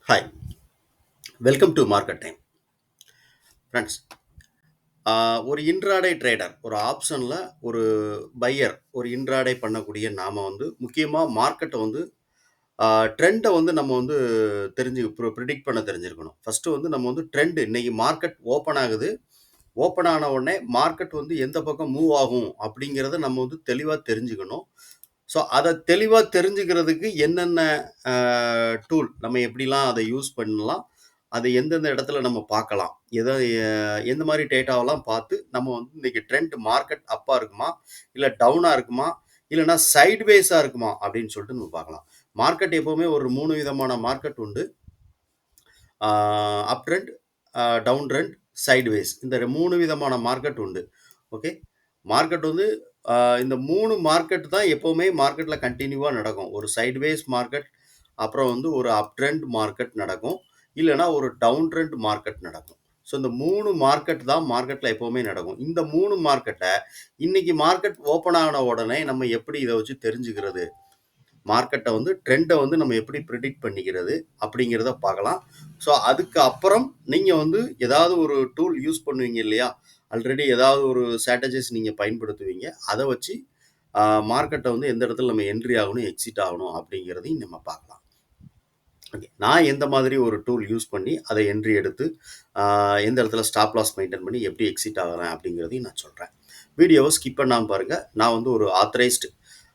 Hi, welcome to market time. Friends, ஒரு intraday trader, ஒரு ஆப்ஷன்ல ஒரு பையர், ஒரு இன்ட்ராடே பண்ணக்கூடிய நாம வந்து முக்கியமா மார்க்கெட்ட வந்து ட்ரெண்ட வந்து நம்ம வந்து பிரெடிக்ட் பண்ண தெரிஞ்சிருக்கணும். ஃபர்ஸ்ட்டு வந்து நம்ம வந்து ட்ரெண்ட் இன்னைக்கு மார்க்கெட் ஓப்பன் ஆகுது. ஓப்பன் ஆன உடனே மார்க்கெட் வந்து எந்த பக்கம் மூவ் ஆகும் அப்படிங்கிறத நம்ம வந்து தெளிவா தெரிஞ்சுக்கணும். ஸோ, அத தெளிவா தெரிஞ்சுக்கிறதுக்கு என்னென்ன அ டூல் நம்ம எப்படிலாம் அத யூஸ் பண்ணலாம்? அது எந்தெந்த இடத்துல நம்ம பார்க்கலாம்? எத எ எந்த மாரி டேட்டாவெல்லாம் பார்த்து நம்ம வந்து இன்னைக்கு ட்ரெண்ட் மார்க்கெட் அப்பா இருக்குமா? இல்ல டவுனா இருக்குமா? இல்லன்னா சைட்வேஸா இருக்குமா? அப்படின்னு சொல்லிட்டு நம்ம பார்க்கலாம். மார்க்கெட் எப்பவுமே ஒரு 3 விதமான மார்க்கெட் உண்டு. ஆ up trend, down trend, sideways. இந்த 3 விதமான மார்க்கெட் உண்டு. ஓகே. மார்க்கெட் வந்து அ இந்த 3 மார்க்கெட் தான் எப்பவுமே மார்க்கெட்ல கன்டினியூவா நடக்கும். ஒரு சைட்வேஸ் மார்க்கெட், அப்புறம் வந்து ஒரு அப் ட்ரெண்ட் மார்க்கெட் நடக்கும். இல்லன்னா ஒரு டவுன் ட்ரெண்ட் மார்க்கெட் நடக்கும். ஸோ இந்த 3 மார்க்கெட் தான் மார்க்கெட்ல எப்பவுமே நடக்கும். இந்த 3 மார்க்கெட்ட இன்னைக்கு மார்க்கெட் ஓப்பன் ஆன உடனே நம்ம எப்படி இத வச்சு தெரிஞ்சுக்கிறது? மார்க்கெட்ட வந்து ட்ரெண்ட வந்து நம்ம எப்படி பிரெடிக்ட் பண்ணிக்கிறது அப்படிங்கிறத பார்க்கலாம். ஸோ அதுக்கு அப்புறம் நீங்க வந்து ஏதாவது ஒரு டூல் யூஸ் பண்ணுவீங்க இல்லையா? ஆல்ரெடி ஏதாவது ஒரு ஸ்ட்ராட்டஜிஸ் நீங்க பயன்படுத்துவீங்க. அத வச்சு மார்க்கெட்ட வந்து எந்த இடத்துல நம்ம என்ட்ரி ஆகணும், எக்ஸிட் ஆகணும் அப்படிங்கிறதையும் நம்ம பார்க்கலாம். ஓகே. நான் எந்த மாதிரி ஒரு டூல் யூஸ் பண்ணி அத என்ட்ரி எடுத்து ஆ எந்த இடத்துல ஸ்டாப் லாஸ் மெயின்டெயின் பண்ணி எப்படி எக்ஸிட் ஆகுறேன் அப்படிங்கிறதையும் நான் சொல்றேன். வீடியோவ ஸ்கிப் பண்ணாம பாருங்க. நான் வந்து ஒரு ஆத்தரைஸ்டு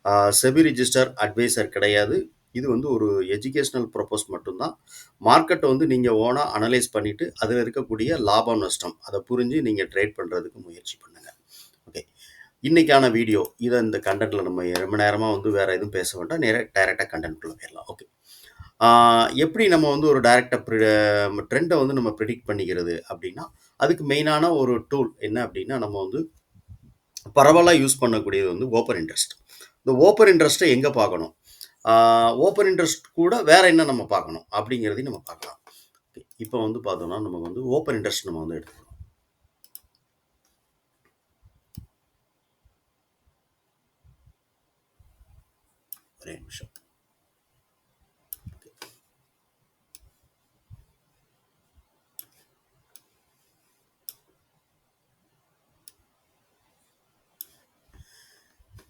அ செபி ரிஜிஸ்டர் அட்வைசர் கிடையாது. இது வந்து ஒரு எஜுகேஷனல் பர்ப்பஸ் மட்டும் தான். மார்க்கெட்ட வந்து நீங்க ஓனா அனலைஸ் பண்ணிட்டு, அதில இருக்கக்கூடிய லாபம், நஷ்டம் அத புரிஞ்சு நீங்க ட்ரேட் பண்றதுக்கு முயற்சி பண்ணுங்க. ஓகே. இன்னைக்கான வீடியோ இந்த கன்டென்ட்ல நம்ம ரொம்ப நேரமா வந்து வேற எதுவும் பேச வேண்டாம். டைரக்ட்டா கன்டென்ட்குள்ள போயிரலாம். ஓகே. ஆ எப்படி நம்ம வந்து ஒரு டைரக்ட்டா ட்ரெண்ட வந்து நம்ம பிரெடிக்ட் பண்ணிக்கிறது அப்படின்னா, அதுக்கு மெயினான ஒரு டூல் என்ன அப்படின்னா, நம்ம வந்து பரவலா யூஸ் பண்ணக்கூடியது வந்து ஓப்பன் இன்ட்ரெஸ்ட். இந்த ஓப்பன் இன்ட்ரெஸ்ட்ட எங்க பார்க்கணும்? ஆ ஓப்பன் இன்ட்ரெஸ்ட் கூட வேற என்ன நம்ம பார்க்கணும்? அப்படிங்கிறதையும் நம்ம பார்க்கலாம். இப்ப வந்து பார்த்தோம்னா, நமக்கு வந்து ஓப்பன் இன்ட்ரெஸ்ட் நம்ம வந்து எடுத்துக்கணும். ஒரே நிமிஷம்.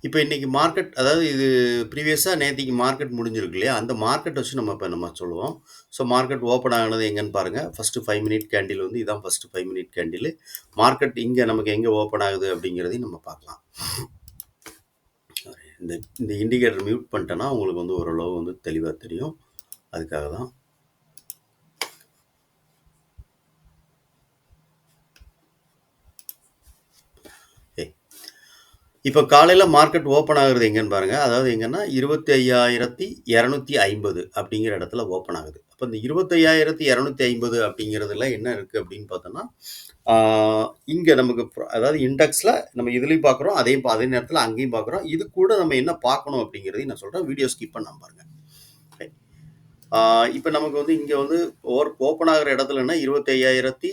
இப்ப இன்னைக்கு மார்க்கெட் அதாவது இது ப்ரீவியஸா நேத்திக்கு மார்க்கெட் முடிஞ்சிருக்கு இல்லையா? அந்த மார்க்கெட் வச்சு நம்ம சொல்லுவோம். ஸோ மார்க்கெட் ஓப்பன் ஆனது எங்கன்னு பாருங்க. ஃபர்ஸ்ட்டு 5 மினிட் கேண்டில் வந்து இதான் ஃபர்ஸ்ட்டு 5 மினிட் கேண்டிலு. மார்க்கெட் இங்க நமக்கு எங்க ஓப்பன் ஆகுது அப்படிங்கிறதையும் நம்ம பார்க்கலாம். இந்த இந்த இண்டிகேட்டர் மியூட் பண்ணிட்டேன்னா, உங்களுக்கு வந்து ஓரளவு வந்து தெளிவா தெரியும். அதுக்காக தான். ஓகே. இப்ப காலையில மார்க்கெட் ஓப்பன் ஆகுறது எங்கன்னு பாருங்க. அதாவது எங்கன்னா 25,250 அப்படிங்கிற இடத்துல ஓப்பன் ஆகுது. அப்ப இந்த 25,250 அப்படிங்கிறதுல என்ன இருக்கு அப்படின்னு பார்த்தோம்னா, ஆ இங்க நமக்கு அதாவது இண்டெக்ஸ்ல நம்ம இதுலயும் பார்க்குறோம். அதே நேரத்துல அங்கேயும் பார்க்குறோம். இது கூட நம்ம என்ன பார்க்கணும் அப்படிங்கிறதையும் நான் சொல்றேன். வீடியோ ஸ்கிப் பண்ணாம பாருங்க. ஓகே. ஆ இப்ப நமக்கு வந்து இங்க வந்து ஓப்பன் ஆகுற இடத்துலன்னா 25,000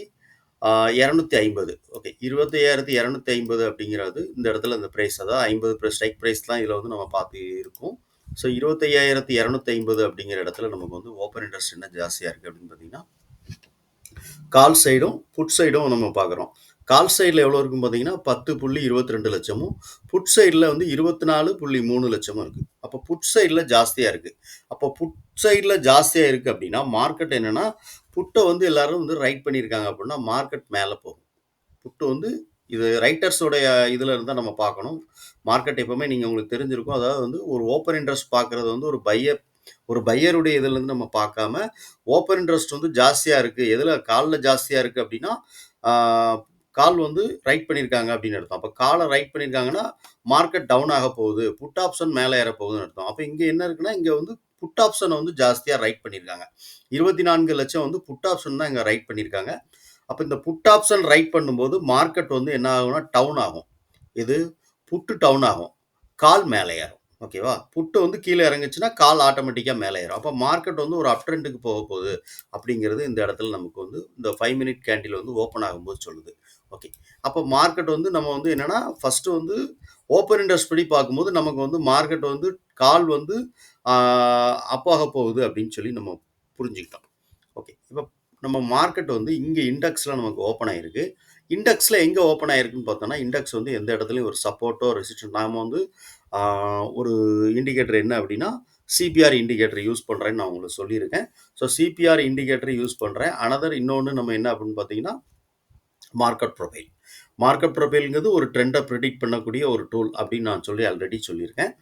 250. ஓகே. 25,250 அப்படிங்கிறது இந்த இடத்துல இந்த பிரைஸ் அதாவது 50 ஸ்ட்ரைக் பிரைஸ் தான் இதுல வந்து நம்ம பார்த்து இருக்கும். ஸோ 25,250 அப்படிங்கிற இடத்துல நமக்கு வந்து ஓப்பன் இன்ட்ரெஸ்ட் என்ன ஜாஸ்தியா இருக்கு அப்படின்னு பார்த்தீங்கன்னா, கால் சைடும், புட் சைடும் நம்ம பார்க்குறோம். கால் சைடுல எவ்வளோ இருக்குன்னு பார்த்தீங்கன்னா, 10.22 லட்சமும், புட் சைடுல வந்து 24.3 லட்சமும் இருக்கு. அப்போ புட் சைடுல ஜாஸ்தியா இருக்கு. அப்போ புட் சைடுல ஜாஸ்தியா இருக்கு அப்படின்னா, மார்க்கெட் என்னன்னா, புட்ட வந்து எல்லாரும் வந்து ரைட் பண்ணியிருக்காங்க அப்படின்னா, மார்க்கெட் மேல போகும். புட்டு வந்து இது ரைட்டர்ஸோடைய இதுல இருந்தா நம்ம பார்க்கணும். மார்க்கெட் எப்பவுமே நீங்க உங்களுக்கு தெரிஞ்சிருக்கும். அதாவது வந்து ஒரு ஓப்பன் இன்ட்ரெஸ்ட் பார்க்கிறது வந்து ஒரு பையருடைய இதுலருந்து நம்ம பார்க்காம, ஓப்பன் இன்ட்ரெஸ்ட் வந்து ஜாஸ்தியா இருக்கு. எதுல கால்ல ஜாஸ்தியா இருக்கு அப்டின்னா, ஆ கால் வந்து ரைட் பண்ணியிருக்காங்க அப்படின்னு அர்த்தம். அப்ப கால ரைட் பண்ணியிருக்காங்கன்னா, மார்க்கெட் டவுன் ஆக போகுது. புட் ஆப்ஷன் மேல ஏற போகுதுன்னு அர்த்தம். அப்ப இங்க என்ன இருக்குன்னா, இங்க வந்து புட் ஆப்ஷன வந்து ஜாஸ்தியா ரைட் பண்ணியிருக்காங்க. 24,00,000 வந்து புட் ஆப்ஷன் தான் இங்க ரைட் பண்ணியிருக்காங்க. அப்ப இந்த புட் ஆப்ஷன் ரைட் பண்ணும்போது மார்க்கெட் வந்து என்ன ஆகும்னா டவுன் ஆகும். இது புட்டு டவுன் ஆகும். கால் மேலே ஏறும். ஓகேவா? புட்டு வந்து கீழ இறங்குச்சுன்னா, கால் ஆட்டோமேட்டிக்கா மேல ஏறும். அப்ப மார்க்கெட் வந்து ஒரு அப் ட்ரெண்டுக்கு போகுது அப்படிங்கிறது இந்த இடத்துல நமக்கு வந்து இந்த 5 மினிட் கேண்டில் வந்து ஓப்பன் ஆகும்போது சொல்லுது. ஓகே. அப்ப மார்க்கெட் வந்து நம்ம வந்து என்னன்னா, ஃபர்ஸ்ட்டு வந்து ஓப்பன் இன்ட்ரெஸ்ட் படி பார்க்கும்போது நமக்கு வந்து மார்க்கெட் வந்து கால் வந்து ஆ அப் ஆக போகுது அப்படின்னு சொல்லி நம்ம புரிஞ்சுக்கிட்டோம். ஓகே. இப்ப நம்ம மார்க்கெட் வந்து இங்க இண்டெக்ஸ்ல நமக்கு ஓப்பன் ஆயிருக்கு. இண்டெக்ஸ்ல எங்க ஓப்பன் ஆயிருக்குன்னு பார்த்தோம்னா, இண்டெக்ஸ் வந்து எந்த இடத்துலயும் ஒரு சப்போர்ட்டோ, ரெசிஸ்டன்ட் நாம வந்து ஆ ஒரு இண்டிகேட்டர் என்ன அப்டின்னா, சிபிஆர் இண்டிகேட்டர் யூஸ் பண்றேன்னு நான் உங்களுக்கு சொல்லியிருக்கேன். ஸோ சிபிஆர் இண்டிகேட்டர் யூஸ் பண்றேன். இன்னொன்னு நம்ம என்ன அப்டின்னு பார்த்தீங்கன்னா, மார்க்கெட் ப்ரொஃபைல். மார்க்கெட் ப்ரொஃபைல்ங்கிறது ஒரு ட்ரெண்ட பிரெடிக்ட் பண்ணக்கூடிய ஒரு டூல் அப்டின்னு நான் ஆல்ரெடி சொல்லியிருக்கேன்.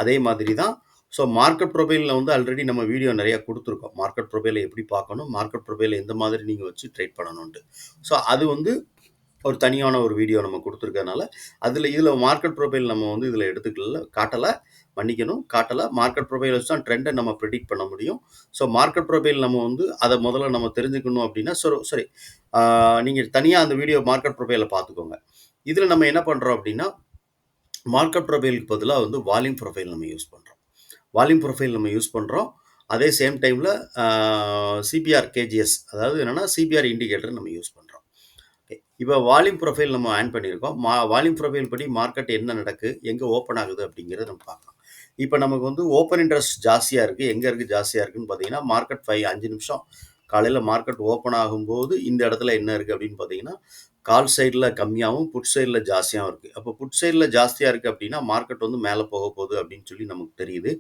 அதே மாதிரி தான் ஸோ மார்க்கெட் ப்ரொஃபைல்ல வந்து ஆல்ரெடி நம்ம வீடியோ நெறைய குடுத்துருக்கோம். மார்க்கெட் ப்ரொஃபைல எப்படி பார்க்கணும்? மார்க்கெட் ப்ரொஃபைல எந்த மாதிரி நீங்க வச்சு ட்ரேட் பண்ணணுன்ட்டு. ஸோ அது வந்து ஒரு தனியான ஒரு வீடியோ நம்ம குடுத்துருக்கனால, இதுல மார்க்கெட் ப்ரொஃபைல் நம்ம வந்து இதுல காட்டல. மன்னிக்கணும். காட்டல. மார்க்கெட் ப்ரொஃபைல் வச்சு தான் ட்ரெண்ட நம்ம பிரெடிக்ட் பண்ண முடியும். ஸோ மார்க்கெட் ப்ரொஃபைல் நம்ம வந்து அத முதல்ல நம்ம தெரிஞ்சுக்கணும் அப்படின்னா, சரி ஆ நீங்க தனியா அந்த வீடியோ மார்க்கெட் ப்ரொஃபைல பார்த்துக்கோங்க. இதுல நம்ம என்ன பண்றோம் அப்படின்னா, மார்க்கெட் ப்ரொஃபைலுக்கு பதிலா வந்து வால்யூம் ப்ரொஃபைல் நம்ம யூஸ் பண்றோம். வால்யூம் ப்ரொஃபைல் நம்ம யூஸ் பண்றோம். அதே சேம் டைம்ல சிபிஆர் கேஜிஎஸ் அதாவது என்னன்னா, சிபிஆர் இண்டிகேட்டர் நம்ம யூஸ் பண்றோம். ஓகே. இப்ப வால்யூம் ப்ரொஃபைல் நம்ம ஆன் பண்ணியிருக்கோம். வால்யூம் ப்ரொஃபைல் படி மார்க்கெட் என்ன நடக்கு? எங்க ஓப்பன் ஆகுது? அப்படிங்கிறத நம்ம பார்க்கலாம். இப்ப நமக்கு வந்து ஓப்பன் இன்ட்ரெஸ்ட் ஜாஸ்தியா இருக்கு. எங்க இருக்கு ஜாஸ்தியா இருக்குன்னு பார்த்தீங்கன்னா, மார்க்கெட் 5 நிமிஷம் காலையில மார்க்கெட் ஓப்பன் ஆகும்போது இந்த இடத்துல என்ன இருக்கு அப்படின்னு பார்த்தீங்கன்னா, கால் சைடுல கம்மியாவும், புட் சைடுல ஜாஸ்தியாவும் இருக்கு. அப்ப புட் சைடுல ஜாஸ்தியா இருக்கு அப்படின்னா, மார்க்கெட் வந்து மேல போகுது அப்படின்னு சொல்லி நமக்கு தெரியுது.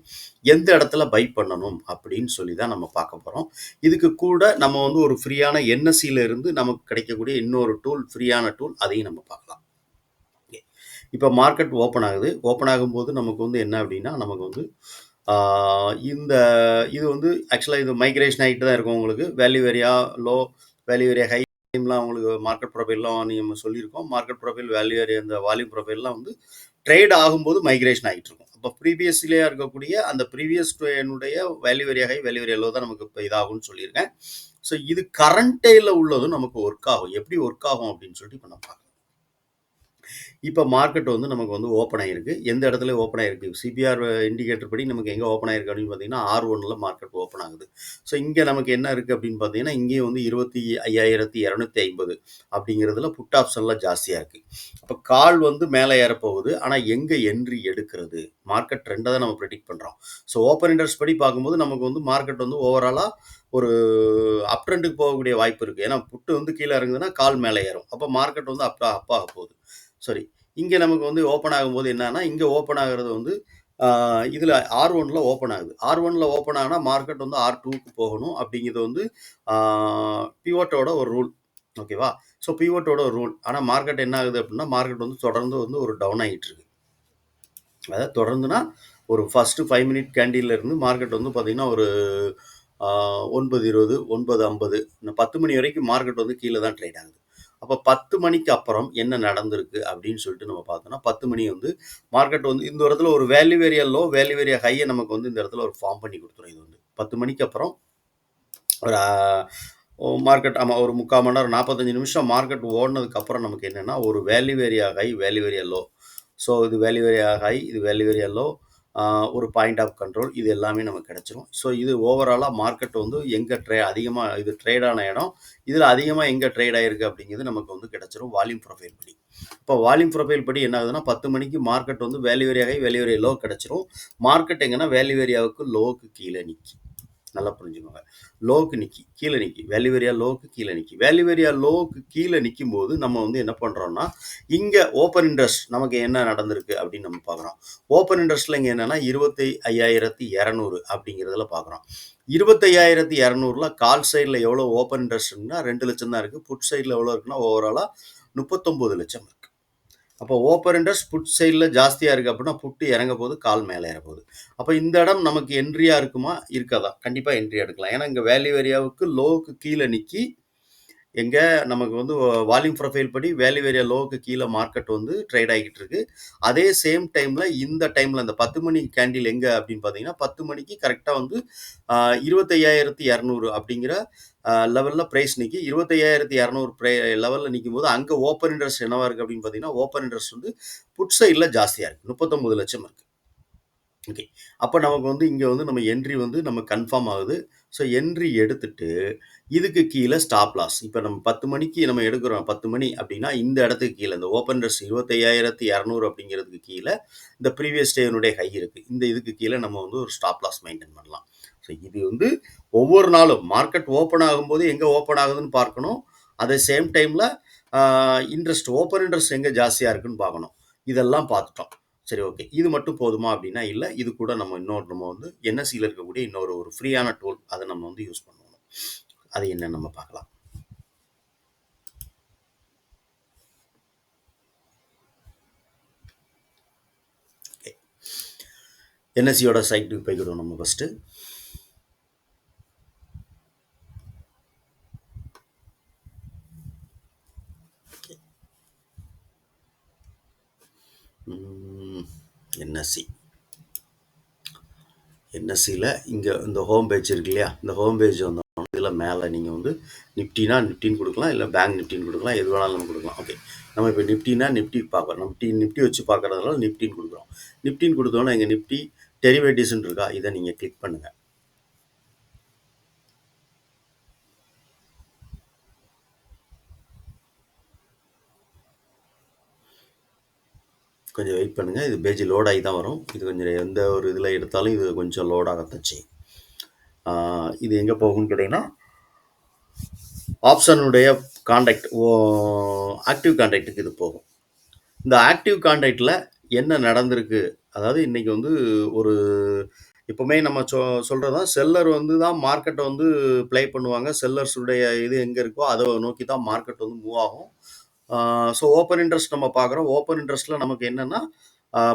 எந்த இடத்துல பை பண்ணணும் அப்படின்னு சொல்லி தான் நம்ம பார்க்க போறோம். இதுக்கு கூட நம்ம வந்து ஒரு ஃப்ரீயான என்எஸ்சில இருந்து நமக்கு கிடைக்கக்கூடிய இன்னொரு ஃப்ரீயான டூல் அதையும் நம்ம பார்க்கலாம். இப்ப மார்க்கெட் ஓப்பன் ஆகுது. ஓப்பன் ஆகும்போது நமக்கு வந்து என்ன அப்படின்னா, நமக்கு வந்து ஆ இந்த இது வந்து ஆக்சுவலா இது மைக்ரேஷன் ஆயிட்டு தான் இருக்கும் உங்களுக்கு. Value area, low, value area, high டைம்லாம் உங்களுக்கு மார்க்கெட் ப்ரொஃபைல்லாம் நம்ம சொல்லியிருக்கோம். மார்க்கெட் ப்ரொஃபைல், வேல்யூ ஏரியா இந்த வால்யூம் ப்ரொஃபைல்லாம் வந்து ட்ரேட் ஆகும்போது மைக்ரேஷன் ஆயிட்டு இருக்கும். அப்ப ப்ரீவியஸ்லயே இருக்கக்கூடிய அந்த ப்ரீவியஸ் என்னுடைய value area high, value area low தான் நமக்கு இப்ப இதாகும்னு சொல்லியிருக்கேன். ஸோ இது கரண்ட் டேல உள்ளதும் நமக்கு ஒர்க் ஆகும். எப்படி ஒர்க் ஆகும் அப்படின்னு சொல்லிட்டு இப்ப நம்ம பார்க்கலாம். இப்ப மார்க்கெட் வந்து நமக்கு வந்து ஓப்பன் ஆயிருக்கு. எந்த இடத்துல ஓப்பன் ஆயிருக்கு? சிபிஆர் இண்டிகேட்டர் படி நமக்கு எங்க ஓப்பன் ஆயிருக்கு அப்படின்னு பார்த்தீங்கன்னா, R1ல மார்க்கெட் ஓப்பன் ஆகுது. ஸோ இங்க நமக்கு என்ன இருக்கு அப்படின்னு பார்த்தீங்கன்னா, இங்கேயும் வந்து 25,250 அப்படிங்கிறதுல புட் ஆப்ஷன்ல ஜாஸ்தியா இருக்கு. அப்ப கால் வந்து மேல ஏறப்போகுது. ஆனா எங்க என்ட்ரி எடுக்கிறது? மார்க்கெட் ட்ரெண்ட தான் நம்ம பிரெடிக்ட் பண்றோம். ஸோ ஓப்பன் இன்ட்ரெஸ்ட் படி பார்க்கும்போது நமக்கு வந்து மார்க்கெட் வந்து ஓவராலா ஒரு அப் ட்ரெண்டுக்கு போகக்கூடிய வாய்ப்பு இருக்கு. ஏன்னா புட் வந்து கீழ இறங்குதுன்னா, கால் மேல ஏறும். அப்ப மார்க்கெட் வந்து அப் ஆக போகுது. சரி. இங்க நமக்கு வந்து ஓப்பன் ஆகும்போது என்னன்னா, இங்க ஓப்பன் ஆகுறது வந்து ஆ இதுல R1ல ஓப்பன் ஆகுது. R1ல ஓப்பன் ஆனா மார்க்கெட் வந்து R2க்கு போகணும். அப்படிங்கிறது வந்து ஆ பிவோட்டோட ஒரு ரூல். ஓகேவா? ஸோ பிவோட்டோட ஒரு ரூல். ஆனா மார்க்கெட் என்ன ஆகுது அப்படின்னா, மார்க்கெட் வந்து தொடர்ந்து வந்து ஒரு டவுன் ஆயிட்டு இருக்கு. அதாவது தொடர்ந்துனா ஒரு ஃபர்ஸ்ட் 5 மினிட் கேண்டில்ல இருந்து மார்க்கெட் வந்து பார்த்தீங்கன்னா, ஒரு 9:20, 9:50 இந்த 10 மணி வரைக்கும் மார்க்கெட் வந்து கீழ தான் ட்ரேட் ஆகுது. அப்ப 10 மணிக்கு அப்புறம் என்ன நடந்திருக்கு அப்படின்னு சொல்லிட்டு நம்ம பார்த்தோம்னா, 10 மணி வந்து மார்க்கெட் வந்து இந்த இடத்துல ஒரு value area low, value area ஹைய நமக்கு வந்து இந்த இடத்துல ஒரு ஃபார்ம் பண்ணி குடுத்துரும் இது வந்து. 10 மணிக்கு அப்புறம் ஒரு மார்க்கெட் ஆமா ஒரு 3/4 மணி நேரம் 45 நிமிஷம் மார்க்கெட் ஓடுனதுக்கு அப்புறம் நமக்கு என்னன்னா, ஒரு value area high, value area low. So இது வேல்யூ ஏரியா ஹை, இது வேல்யூ ஏரியா லோ. ஒரு பாயிண்ட் ஆஃப் கண்ட்ரோல் இது எல்லாமே நமக்கு கிடைச்சிரும். ஸோ இது ஓவராலா மார்க்கெட் வந்து எங்க அதிகமா இது ட்ரேட் ஆன இடம். இதுல அதிகமா எங்க ட்ரேட் ஆயிருக்கு அப்படிங்கிறது நமக்கு வந்து கிடைச்சிரும் வால்யூம் ப்ரொஃபைல் படி. இப்போ வால்யூம் ப்ரொஃபைல் படி என்ன ஆகுதுன்னா, 10 மணிக்கு மார்க்கெட் வந்து value area high, value area low கிடைச்சிரும். மார்க்கெட் எங்கன்னா வேல்யூ ஏரியாவுக்கு லோவுக்கு கீழ நிக்கி. நல்லா புரிஞ்சுக்கோங்க. லோவுக்கு நிக்கி. கீழ நிக்கி. வேல்யூ ஏரியா லோவுக்கு கீழ நிக்கி. வேல்யூ ஏரியா லோவுக்கு கீழ நிக்கும்போது, நம்ம வந்து என்ன பண்றோம்னா, இங்க ஓப்பன் இன்ட்ரெஸ்ட் நமக்கு என்ன நடந்திருக்கு அப்படின்னு நம்ம பார்க்குறோம். ஓப்பன் இன்ட்ரெஸ்ட்ல இங்க என்னன்னா 25,200 அப்படிங்கிறதுல பார்க்குறோம். 25,200ல கால் சைடுல எவ்வளோ ஓப்பன் இன்ட்ரெஸ்ட் இருக்குன்னா 2,00,000 தான் இருக்கு. புட் சைடுல எவ்வளோ இருக்குன்னா, ஓவராலா 39,00,000 இருக்கு. அப்போ ஓப்பன் இன்ட்ரெஸ்ட் புட் சைடுல ஜாஸ்தியா இருக்கு அப்படின்னா, புட் இறங்க போகுது, கால் மேல ஏற போகுது. அப்ப இந்த இடம் நமக்கு என்ட்ரியா இருக்குமா? இருக்காதா? கண்டிப்பா என்ட்ரி எடுக்கலாம். ஏன்னா, இங்க வேல்யூ ஏரியாவுக்கு லோவுக்கு கீழ நிக்கி, எங்க நமக்கு வந்து வால்யூம் ப்ரொஃபைல் படி வேல்யூ ஏரியா லோவுக்கு கீழ மார்க்கெட் வந்து ட்ரேட் ஆகிட்டு இருக்கு. அதே சேம் இந்த டைம்ல இந்த 10 மணி கேண்டில் எங்க அப்படின்னு பார்த்தீங்கன்னா, 10 மணிக்கு கரெக்ட்டா வந்து 25,200 அப்படிங்கிற லெவல்ல பிரைஸ் நிக்கி. 25,200 லெவல்ல நிக்கும்போது, அங்க ஓப்பன் இன்ட்ரெஸ்ட் என்னவா இருக்கு அப்படின்னு பார்த்தீங்கன்னா, ஓப்பன் இன்ட்ரெஸ்ட் வந்து புட் சைடுல ஜாஸ்தியா இருக்கு. 39,00,000 இருக்கு. ஓகே. அப்ப நமக்கு வந்து இங்க வந்து நம்ம என்ட்ரி வந்து நம்ம கன்ஃபார்ம் ஆகுது. ஸோ என்ட்ரி எடுத்துட்டு, இதுக்கு கீழ ஸ்டாப் லாஸ். இப்ப நம்ம 10 மணிக்கு நம்ம எடுக்கிறோம். 10 மணி அப்படின்னா, இந்த இடத்துக்கு கீழ இந்த ஓப்பன் இன்ட்ரெஸ்ட் 25,200 அப்படிங்கிறதுக்கு கீழ, இந்த ப்ரீவியஸ் டேனுடைய ஹை இருக்கு. இந்த இதுக்கு கீழ நம்ம வந்து ஒரு ஸ்டாப் லாஸ் மெயின்டெயின் பண்ணலாம். ஸோ இது வந்து ஒவ்வொரு நாளும் மார்க்கெட் ஓப்பன் ஆகும்போது எங்கே ஓப்பன் ஆகுதுன்னு பார்க்கணும். அதே சேம் டைமில் இன்ட்ரெஸ்ட் ஓப்பன் இன்ட்ரெஸ்ட் எங்கே ஜாஸ்தியாக இருக்குன்னு பார்க்கணும். இதெல்லாம் பார்த்துட்டோம். சரி, ஓகே. இது மட்டும் போதுமா அப்படின்னா இல்லை. இது கூட நம்ம வந்து என்எஸ்சியில் இருக்கக்கூடிய இன்னொரு ஒரு ஃப்ரீயான டூல் அதை நம்ம வந்து யூஸ் பண்ணுவோம். அது என்னன்னு நம்ம பார்க்கலாம். என்எஸ்சியோட சைட்டுக்கு போய்க்கிடுவோம் நம்ம ஃபஸ்ட்டு. என்எஸ்சி என்எஸ்சியில் இங்கே இந்த ஹோம் பேஜ் இருக்கு இல்லையா, இந்த ஹோம் பேஜ் வந்து இதில் மேலே நீங்கள் வந்து நிஃப்டினா நிஃப்டின்னு கொடுக்கலாம், இல்லை பேங்க் நிஃப்டின்னு கொடுக்கலாம், எது வேணாலும் நம்ம கொடுக்கலாம். ஓகே, நம்ம இப்போ நிஃப்டினா நிஃப்டி பார்க்குறோம். நிஃப்டி வச்சு பார்க்குறதுனால நிஃப்டின்னு கொடுக்குறோம். நிஃப்டின்னு கொடுத்தோன்னா இங்கே நிஃப்டி டெரிவேட்டிவ்ஸ்ன்னு இருக்கா, இதை நீங்கள் கிளிக் பண்ணுங்கள். கொஞ்சம் வெயிட் பண்ணுங்கள். இது பேஜ் லோட் ஆகி தான் வரும். இது கொஞ்சம் எந்த ஒரு இதில் எடுத்தாலும் இது கொஞ்சம் லோட் ஆகத்தச்சு. இது எங்கே போகும்னு கேட்டிங்கன்னா ஆப்ஷனுடைய கான்ட்ராக்ட் ஆக்டிவ் கான்ட்ராக்டுக்கு இது போகும். இந்த ஆக்டிவ் கான்ட்ராக்டில் என்ன நடந்திருக்கு, அதாவது இன்றைக்கி வந்து ஒரு எப்போவுமே நம்ம சொல்கிறது தான், செல்லர் வந்து தான் மார்க்கெட்டை வந்து ப்ளே பண்ணுவாங்க. செல்லர்ஸுடைய இது எங்கே இருக்கோ அதை நோக்கி தான் மார்க்கெட் வந்து மூவ் ஆகும். ஸோ ஓப்பன் இன்ட்ரெஸ்ட் நம்ம பார்க்குறோம். ஓப்பன் இன்ட்ரெஸ்ட்டில் நமக்கு என்னென்னா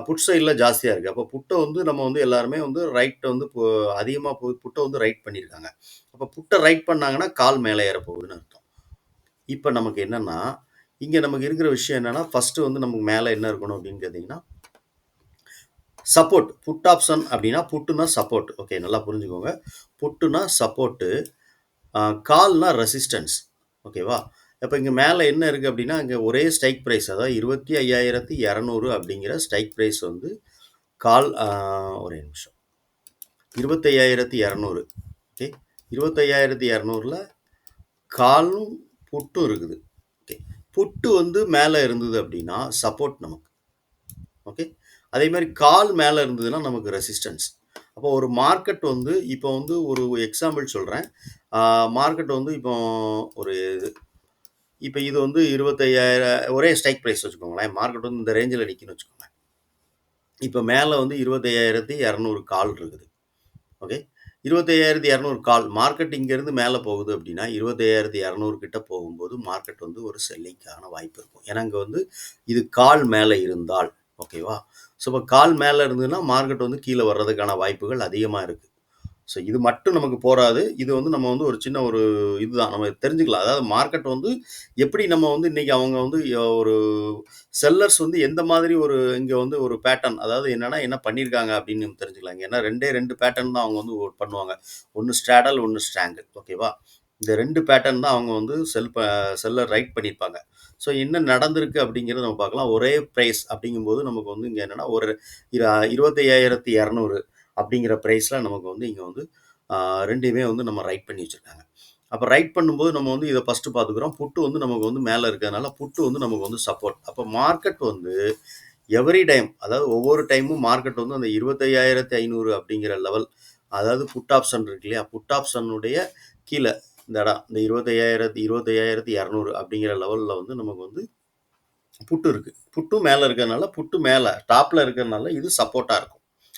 புட் சைடில் ஜாஸ்தியாக இருக்குது. அப்போ புட்டை வந்து நம்ம வந்து எல்லாருமே வந்து ரைட்டை வந்து அதிகமாக புட்டை வந்து ரைட் பண்ணியிருக்காங்க. அப்போ புட்டை ரைட் பண்ணாங்கன்னா கால் மேலே ஏற போகுதுன்னு அர்த்தம். இப்போ நமக்கு என்னென்னா இங்கே நமக்கு இருக்கிற விஷயம் என்னென்னா, ஃபஸ்ட்டு வந்து நமக்கு மேலே என்ன இருக்கணும் அப்படின்னு கேட்டிங்கன்னா சப்போர்ட். புட் ஆப்ஷன் அப்படின்னா புட்டுனா சப்போர்ட். ஓகே, நல்லா புரிஞ்சுக்கோங்க. புட்டுனா சப்போர்ட்டு, கால்னா ரெசிஸ்டன்ஸ். ஓகேவா? இப்போ இங்கே மேலே என்ன இருக்குது அப்படின்னா, இங்கே ஒரே ஸ்ட்ரைக் ப்ரைஸ், அதாவது 25,200 அப்படிங்கிற ஸ்ட்ரைக் ப்ரைஸ் வந்து கால். ஒரே நிமிஷம். 25,200. ஓகே, 25,200ல் காலும் புட்டும் இருக்குது. ஓகே, புட்டு வந்து மேலே இருந்தது அப்படின்னா சப்போர்ட் நமக்கு. ஓகே, அதே மாதிரி கால் மேலே இருந்ததுன்னா நமக்கு ரெசிஸ்டன்ஸ். அப்போ ஒரு மார்க்கெட் வந்து இப்போ வந்து ஒரு எக்ஸாம்பிள் சொல்கிறேன். மார்க்கெட் வந்து இப்போ இது வந்து 25,000 ஒரே ஸ்ட்ரைக் ப்ரைஸ் வச்சுக்கோங்களேன். மார்க்கெட் வந்து இந்த ரேஞ்சில் நிற்குன்னு வச்சுக்கோங்க. இப்போ மேலே வந்து 25,200 கால் இருக்குது. ஓகே, 25,200 கால். மார்க்கெட் இங்கேருந்து மேலே போகுது அப்படின்னா 25,200 கிட்ட போகும்போது மார்க்கெட் வந்து ஒரு செல்லிங்கான வாய்ப்பு இருக்கும். ஏன்னா இங்கே வந்து இது கால் மேலே இருந்தால், ஓகேவா? ஸோ இப்போ கால் மேலே இருந்ததுன்னா மார்க்கெட் வந்து கீழே வர்றதுக்கான வாய்ப்புகள் அதிகமாக இருக்குது. ஸோ இது மட்டும் நமக்கு போராது. இது வந்து நம்ம வந்து ஒரு சின்ன ஒரு இதுதான் நம்ம தெரிஞ்சுக்கலாம். அதாவது மார்க்கெட் வந்து எப்படி நம்ம வந்து இன்றைக்கி அவங்க வந்து ஒரு செல்லர்ஸ் வந்து எந்த மாதிரி ஒரு இங்கே வந்து ஒரு பேட்டர்ன், அதாவது என்னென்னா என்ன பண்ணியிருக்காங்க அப்படின்னு நம்ம தெரிஞ்சுக்கலாம். ஏன்னா 2 பேட்டர்ன் தான் அவங்க வந்து பண்ணுவாங்க. ஒன்று ஸ்ட்ராடல், ஒன்று ஸ்ட்ராங்கிள். ஓகேவா? இந்த 2 பேட்டர்ன் தான் அவங்க வந்து செல்லர் ரைட் பண்ணியிருப்பாங்க. ஸோ என்ன நடந்திருக்கு அப்படிங்கிறத நம்ம பார்க்கலாம். ஒரே ப்ரைஸ் அப்படிங்கும்போது நமக்கு வந்து இங்கே என்னென்னா ஒரு 25,200 அப்படிங்கிற ப்ரைஸில் நமக்கு வந்து இங்கே வந்து 2மே வந்து நம்ம ரைட் பண்ணி வச்சுருக்காங்க. அப்போ ரைட் பண்ணும்போது நம்ம வந்து இதை ஃபஸ்ட்டு பார்த்துக்குறோம். புட்டு வந்து நமக்கு வந்து மேலே இருக்கிறதுனால புட்டு வந்து நமக்கு வந்து சப்போர்ட். அப்போ மார்க்கெட் வந்து எவ்ரி டைம், அதாவது ஒவ்வொரு டைமும் மார்க்கெட் வந்து அந்த 25,500 அப்படிங்கிற லெவல், அதாவது புட் ஆப்ஷன் இருக்கு இல்லையா, புட் ஆப்ஷனுடைய கீழே இந்த இடம், இந்த 25,200 அப்படிங்கிற லெவலில் வந்து நமக்கு வந்து புட்டு இருக்குது. புட்டும் மேலே இருக்கிறதுனால, புட்டு மேலே டாப்பில் இருக்கிறதுனால இது சப்போர்ட்டாக இருக்கும்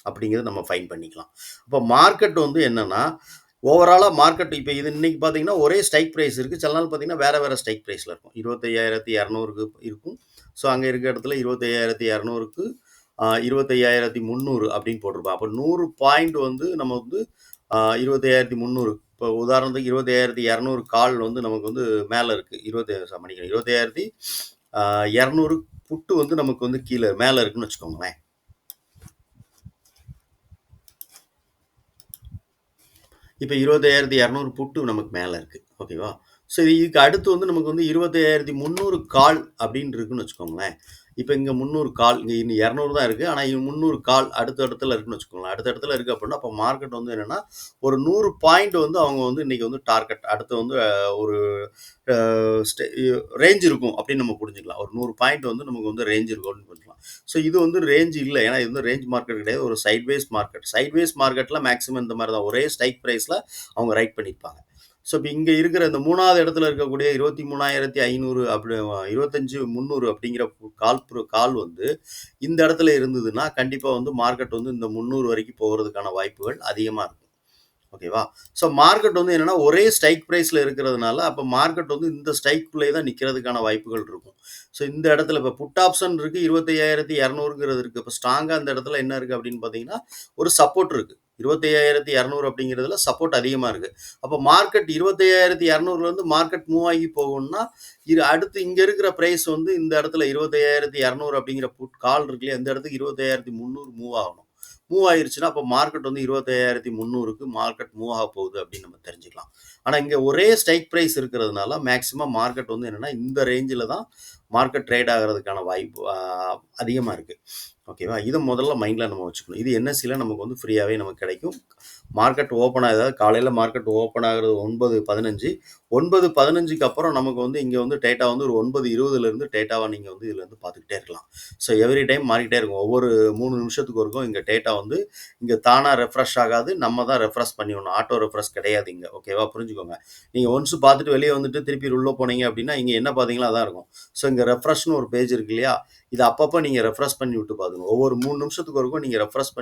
அப்படிங்கிறது நம்ம ஃபைன் பண்ணிக்கலாம். அப்போ மார்க்கெட் வந்து என்னென்னா ஓவராலாக மார்க்கெட் இப்போ இது இன்றைக்கி பார்த்தீங்கன்னா ஒரே ஸ்ட்ரைக் ப்ரைஸ் இருக்குது. சில நாள் பார்த்தீங்கன்னா வேறு ஸ்ட்ரைக் ப்ரைஸில் இருக்கும். 25,200க்கு இருக்கும். ஸோ அங்கே இருக்க இடத்துல 25,200க்கு 25,300 அப்படின்னு போட்டிருப்போம். அப்போ 100 பாயிண்ட் வந்து நம்ம வந்து 25,300. இப்போ உதாரணத்துக்கு 25,200 கால் வந்து நமக்கு வந்து மேலே இருக்குது. 25,200 புட்டு வந்து நமக்கு வந்து கீழே மேலே இருக்குன்னு வச்சுக்கோங்களேன். இப்போ 25,200 புட்டு நமக்கு மேலே இருக்குது. ஓகேவா? சரி, இதுக்கு அடுத்து வந்து நமக்கு வந்து 25,300 கால் அப்படின்னு இருக்குன்னு வச்சுக்கோங்களேன். இப்போ இங்கே 300 கால், இங்கே இன்னும் 200 தான் இருக்குது. ஆனால் 300 கால் அடுத்த இடத்துல இருக்குன்னு வச்சுக்கோங்களேன். அடுத்த இடத்துல இருக்குது அப்படின்னா அப்போ மார்க்கெட் வந்து என்னென்னா ஒரு 100 பாயிண்ட் வந்து அவங்க வந்து இன்றைக்கி வந்து டார்கெட் அடுத்து வந்து ஒரு ரேஞ்ச் இருக்கும் அப்படின்னு நம்ம புரிஞ்சுக்கலாம். ஒரு 100 பாயிண்ட் வந்து நமக்கு வந்து ரேஞ்ச் இருக்கும் அப்படின்னு புரிஞ்சுக்கலாம். ஸோ இது வந்து ரேஞ்ச் இல்லை, ஏன்னா இது வந்து ரேஞ்ச் மார்க்கெட் கிடையாது, ஒரு சைட்வேஸ் மார்க்கெட். சைட்வேஸ் மார்க்கெட்டில் மேக்ஸிமம் இந்த மாதிரி தான் ஒரே ஸ்ட்ரைக் ப்ரைஸில் அவங்க ரைட் பண்ணியிருப்பாங்க. ஸோ இப்போ இங்கே இருக்கிற இந்த 3வது இடத்துல இருக்கக்கூடிய 23,500 அப்படி 25,300 அப்படிங்கிற கால் வந்து இந்த இடத்துல இருந்ததுன்னா கண்டிப்பாக வந்து மார்க்கெட் வந்து இந்த 300 வரைக்கும் போகிறதுக்கான வாய்ப்புகள் அதிகமாக இருக்கும். ஓகேவா? ஸோ மார்க்கெட் வந்து என்னென்னா ஒரே ஸ்ட்ரைக் ப்ரைஸில் இருக்கிறதுனால அப்போ மார்க்கெட் வந்து இந்த ஸ்ட்ரைக்குள்ளே தான் நிற்கிறதுக்கான வாய்ப்புகள் இருக்கும். ஸோ இந்த இடத்துல இப்போ புட் ஆப்ஷன் இருக்குது 25,200ங்கிறது இருக்குது. இப்போ ஸ்ட்ராங்காக இந்த இடத்துல என்ன இருக்குது அப்படின்னு பார்த்தீங்கன்னா ஒரு சப்போர்ட் இருக்குது. 25,200 அப்படிங்கிறதுல சப்போர்ட் அதிகமாக இருக்குது. அப்போ மார்க்கெட் 25,200லேருந்து மார்க்கெட் மூவ் ஆகி போகணும்னா அடுத்து இங்கே இருக்கிற ப்ரைஸ் வந்து இந்த இடத்துல 25,200 அப்படிங்கிற புட் கால் இருக்கு இல்லையா, இந்த இடத்துக்கு 25,300 மூவ் ஆகணும். மூவ் ஆயிருச்சுன்னா அப்போ மார்க்கெட் வந்து 25,300க்கு மார்க்கெட் மூவ் ஆக போகுது அப்படின்னு நம்ம தெரிஞ்சுக்கலாம். ஆனால் இங்கே ஒரே ஸ்ட்ரைக் ப்ரைஸ் இருக்கிறதுனால மேக்ஸிமம் மார்க்கெட் வந்து என்னென்னா இந்த ரேஞ்சில் தான் மார்க்கெட் ட்ரேட் ஆகிறதுக்கான வாய்ப்பு அதிகமாக இருக்குது. ஓகேவா? இதை முதல்ல மைண்டில் நம்ம வச்சுக்கணும். இது என்எஸ்சியில் நமக்கு வந்து ஃப்ரீயாகவே நமக்கு கிடைக்கும். மார்க்கெட் ஓப்பன் ஆகுது, காலையில் மார்க்கெட் ஓப்பன் ஆகிறது 9:15. 9:15க்கு அப்புறம் நமக்கு வந்து இங்கே வந்து டேட்டா வந்து ஒரு 9:20லேருந்து டேட்டாவை நீங்கள் வந்து இதில் வந்து பார்த்துக்கிட்டே இருக்கலாம். ஸோ எவ்ரி டைம் மாறிக்கிட்டே இருக்கும். ஒவ்வொரு 3 நிமிஷத்துக்கு வரைக்கும் இங்கே டேட்டா வந்து இங்கே தானாக ரெஃப்ரெஷ் ஆகாது, நம்ம தான் ரெஃப்ரெஷ் பண்ணிடணும். ஆட்டோ ரெஃப்ரெஷ் கிடையாது இங்கே. ஓகேவா? புரிஞ்சுக்கோங்க. நீங்கள் ஒன்ஸ் பார்த்துட்டு வெளியே வந்துட்டு திருப்பி உள்ளே போனீங்க அப்படின்னா இங்கே என்ன பார்த்தீங்களோ அதான் இருக்கும். ஸோ இங்கே ரெஃப்ரெஷ்னு ஒரு பேஜ் இருக்கு இல்லையா, இது அப்பப்போ நீங்கள் ரெஃப்ரெஷ் பண்ணி விட்டு பார்த்துங்க. ஒவ்வொரு 3 நிமிஷத்துக்கு வரைக்கும் நீங்கள் ரெஃப்ரெஷ்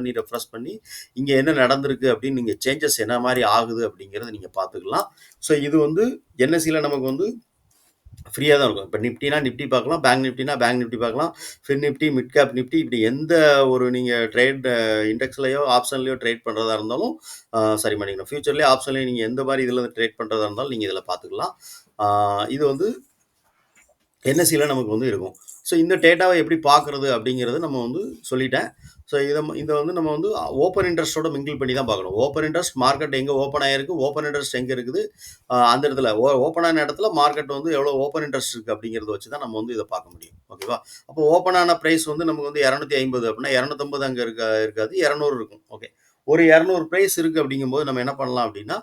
பண்ணி இங்கே என்ன நடந்திருக்கு அப்படின்னு நீங்கள் சேஞ்சஸ் என்ன மாதிரி ஆகுது அப்படிங்கிறத நீங்கள் பார்த்துக்கலாம். ஸோ இது வந்து என்எஸ்சியில் நமக்கு வந்து ஃப்ரீயாக தான் இருக்கும். இப்போ நிஃப்டினா நிஃப்டி பார்க்கலாம், பேங்க் நிஃப்டினா பேங்க் நிஃப்டி பார்க்கலாம், fin Nifty, mid cap Nifty, இப்படி எந்த ஒரு நீங்கள் ட்ரேட் இண்டெக்ஸ்லையோ ஆப்ஷன்லையோ ட்ரேட் பண்ணுறதா இருந்தாலும் சரி பண்ணிக்கணும். ஃபியூச்சர்லேயே ஆப்ஷன்லேயே நீங்கள் எந்த மாதிரி இதில் ட்ரேட் பண்ணுறதா இருந்தாலும் நீங்கள் இதில் பார்த்துக்கலாம். இது வந்து என்எஸ்சியில் நமக்கு வந்து இருக்கும். ஸோ இந்த டேட்டாவை எப்படி பார்க்குறது அப்படிங்கிறது நம்ம வந்து சொல்லிட்டேன். ஸோ இதை வந்து நம்ம வந்து ஓப்பன் இன்ட்ரெஸ்ட்டோட மிங்கிள் பண்ணி தான் பார்க்கணும். ஓப்பன் இன்ட்ரெஸ்ட் மார்க்கெட் எங்கே ஓப்பன் ஆகிருக்கு, ஓப்பன் இன்ட்ரெஸ்ட் எங்கே இருக்குது, அந்த இடத்துல ஓப்பன் ஆன இடத்துல மார்க்கெட் வந்து எவ்வளோ ஓப்பன் இன்ட்ரெஸ்ட் இருக்குது அப்படிங்கிறத வச்சு தான் நம்ம வந்து இதை பார்க்க முடியும். ஓகேவா? அப்போ ஓப்பன் ஆன ப்ரைஸ் வந்து நமக்கு வந்து 250 அப்படின்னா 250 அங்கே இருக்காது, 200 இருக்கும். ஓகே, ஒரு 200 ப்ரைஸ் இருக்குது அப்படிங்கும்போது நம்ம என்ன பண்ணலாம் அப்படின்னா,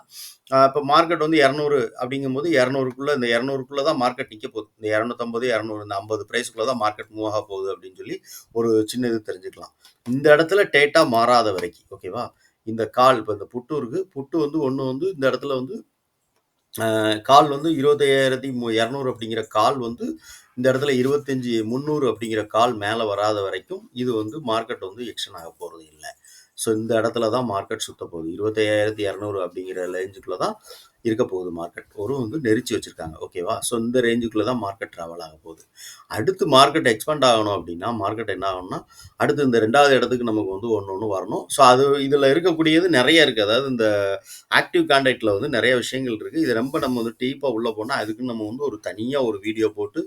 இப்போ மார்க்கெட் வந்து 200 அப்படிங்கும்போது 200க்குள்ளே இந்த 200க்குள்ளே தான் மார்க்கெட் நிற்க போகுது. இந்த 250, 200 இந்த 50 ப்ரைஸுக்குள்ளே தான் மார்க்கெட் மூவ் ஆக போகுது அப்படின்னு சொல்லி ஒரு சின்ன இது தெரிஞ்சுக்கலாம். இந்த இடத்துல டேட்டா மாறாத வரைக்கும். ஓகேவா? இந்த கால் இப்போ இந்த புட்டு இருக்குது, புட்டு வந்து ஒன்று வந்து இந்த இடத்துல வந்து கால் வந்து 25,200 அப்படிங்கிற கால் வந்து இந்த இடத்துல 25,300 அப்படிங்கிற கால் மேலே வராத வரைக்கும் இது வந்து மார்க்கெட் வந்து எக்ஸ்டன் ஆக போகிறது இல்லை. ஸோ இந்த இடத்துல தான் மார்க்கெட் சுத்த போகுது. 25,200 அப்படிங்கிற ரேஞ்சுக்குள்ளே தான் இருக்க போகுது மார்க்கெட். ஒரு வந்து நெரிச்சு வச்சுருக்காங்க. ஓகேவா? ஸோ இந்த ரேஞ்சுக்குள்ளே தான் மார்க்கெட் ட்ராவல் ஆக போகுது. அடுத்து மார்க்கெட் எக்ஸ்பேண்ட் ஆகணும் அப்படின்னா மார்க்கெட் என்ன ஆகணும்னா அடுத்து இந்த 2வது இடத்துக்கு நமக்கு வந்து ஒன்று வரணும். ஸோ அது இதில் இருக்கக்கூடியது நிறைய இருக்குது. அதாவது இந்த ஆக்டிவ் கான்ட்ராக்டில் வந்து நிறைய விஷயங்கள் இருக்குது. இது ரொம்ப நம்ம வந்து டீப்பாக உள்ளே போனால் அதுக்குன்னு நம்ம வந்து ஒரு தனியாக ஒரு வீடியோ போட்டு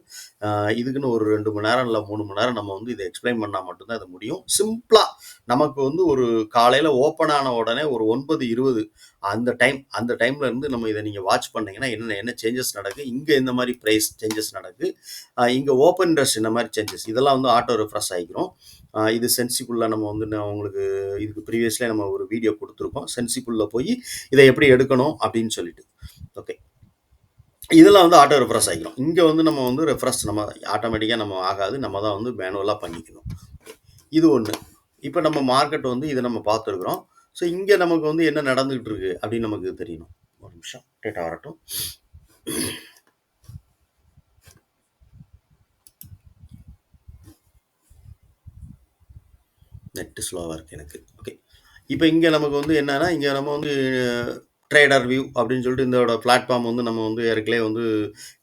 இதுக்குன்னு ஒரு 2 மணி நேரம் இல்லை 3 மணி நேரம் நம்ம வந்து இதை எக்ஸ்பிளைன் பண்ணால் மட்டும்தான் இது முடியும். சிம்பிளாக நமக்கு வந்து ஒரு காலையில் ஓப்பன் ஆன உடனே ஒரு 9:20 அந்த டைம்ல இருந்து நம்ம இதை நீங்கள் வாட்ச் பண்ணீங்கன்னா என்ன சேஞ்சஸ் நடக்குது, இங்கே இந்த மாதிரி ப்ரைஸ் சேஞ்சஸ் நடக்குது, இங்கே ஓப்பன் இன்ட்ரெஸ்ட் இந்த மாதிரி சேஞ்சஸ், இதெல்லாம் வந்து ஆட்டோ ரெஃப்ரெஷ் ஆகிக்கிறோம். இது சென்சிக்குள்ளே நம்ம வந்து உங்களுக்கு இதுக்கு ப்ரீவியஸ்லேயே நம்ம ஒரு வீடியோ கொடுத்துருக்கோம். சென்சிக்குள்ளே போய் இதை எப்படி எடுக்கணும் அப்படின்னு சொல்லிட்டு. ஓகே, இதெல்லாம் வந்து ஆட்டோ ரெஃப்ரெஷ் ஆகிக்கிறோம். இங்கே வந்து நம்ம வந்து ரெஃப்ரெஷ் நம்ம ஆட்டோமேட்டிக்காக நம்ம ஆகாது, நம்ம தான் வந்து மேனுவலாக பண்ணிக்கணும். இது ஒன்று. இப்போ நம்ம மார்க்கெட் வந்து இதை நம்ம பார்த்துருக்குறோம். ஸோ இங்கே நமக்கு வந்து என்ன நடந்துகிட்டு இருக்கு அப்படின்னு நமக்கு தெரியணும். ஒரு நிமிஷம் டேட்டா வரட்டும். நெட்டு ஸ்லோவாக இருக்குது எனக்கு. ஓகே, இப்போ இங்கே நமக்கு வந்து என்னன்னா இங்கே நம்ம வந்து ட்ரேடர் வியூ அப்படின்னு சொல்லிட்டு இதோட பிளாட்ஃபார்ம் வந்து நம்ம வந்து ஏற்கனவே வந்து